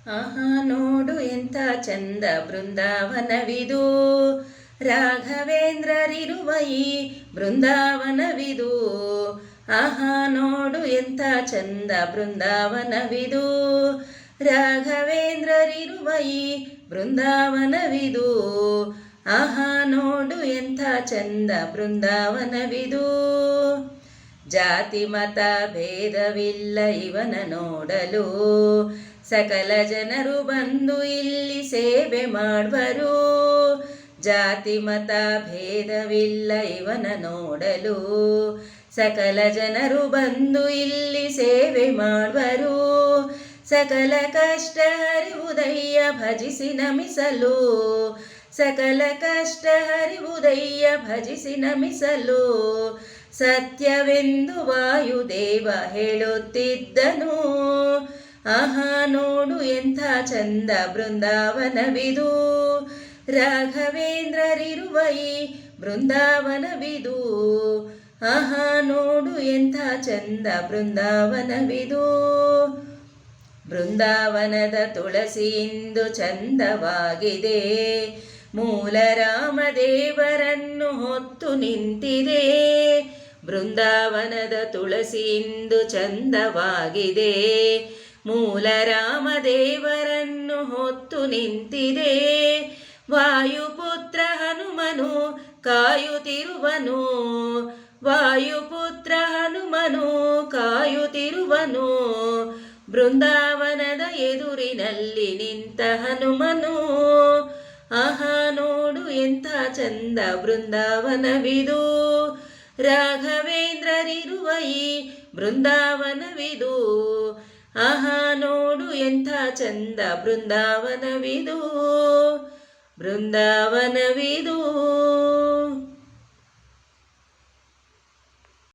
ಆಹಾ ನೋಡು ಎಂಥ ಚಂದ ಬೃಂದಾವನವಿದು, ರಾಘವೇಂದ್ರರಿರುವ ಈ ಬೃಂದಾವನವಿದು. ಆಹಾ ನೋಡು ಎಂಥ ಚಂದ ಬೃಂದಾವನವಿದು, ರಾಘವೇಂದ್ರರಿರುವ ಈ ಬೃಂದಾವನವಿದು. ಆಹಾ ನೋಡು ಎಂಥ ಚಂದ ಬೃಂದಾವನವಿದು. ಜಾತಿ ಮತ ಭೇದವಿಲ್ಲ ಇವನ ನೋಡಲು, ಸಕಲ ಜನರು ಬಂದು ಇಲ್ಲಿ ಸೇವೆ ಮಾಡುವರು. ಜಾತಿ ಮತ ಭೇದವಿಲ್ಲ ಇವನ ನೋಡಲು, ಸಕಲ ಜನರು ಬಂದು ಇಲ್ಲಿ ಸೇವೆ ಮಾಡುವರು. ಸಕಲ ಕಷ್ಟ ಹರಿವುದಯ್ಯ ಭಜಿಸಿ ನಮಿಸಲು, ಸಕಲ ಕಷ್ಟ ಹರಿವುದಯ್ಯ ಭಜಿಸಿ ನಮಿಸಲು. ಸತ್ಯವೆಂದು ವಾಯುದೇವ ಹೇಳುತ್ತಿದ್ದನು. ಆಹಾ ನೋಡು ಎಂಥ ಚಂದ ಬೃಂದಾವನವಿದು, ರಾಘವೇಂದ್ರರಿರುವ ಈ ಬೃಂದಾವನವಿದು. ಆಹಾ ನೋಡು ಎಂಥ ಚಂದ ಬೃಂದಾವನವಿದು. ಬೃಂದಾವನದ ತುಳಸಿ ಇಂದು ಚಂದವಾಗಿದೆ, ಮೂಲ ರಾಮದೇವರನ್ನು ಹೊತ್ತು ನಿಂತಿದೆ. ಬೃಂದಾವನದ ತುಳಸಿ ಇಂದು ಚಂದವಾಗಿದೆ, ಮೂಲ ರಾಮದೇವರನ್ನು ಹೊತ್ತು ನಿಂತಿದೆ. ವಾಯುಪುತ್ರ ಹನುಮನು ಕಾಯುತ್ತಿರುವನು, ವಾಯುಪುತ್ರ ಹನುಮನು ಕಾಯುತ್ತಿರುವನು. ಬೃಂದಾವನದ ಎದುರಿನಲ್ಲಿ ನಿಂತ ಹನುಮನು. ಆಹಾ ನೋಡು ಎಂಥ ಚಂದ ಬೃಂದಾವನವಿದು, ರಾಘವೇಂದ್ರರಿರುವ ಈ ಬೃಂದಾವನವಿದು. ಆಹಾ ನೋಡು ಎಂಥ ಚಂದ ಬೃಂದಾವನವಿದು, ಬೃಂದಾವನವಿದು.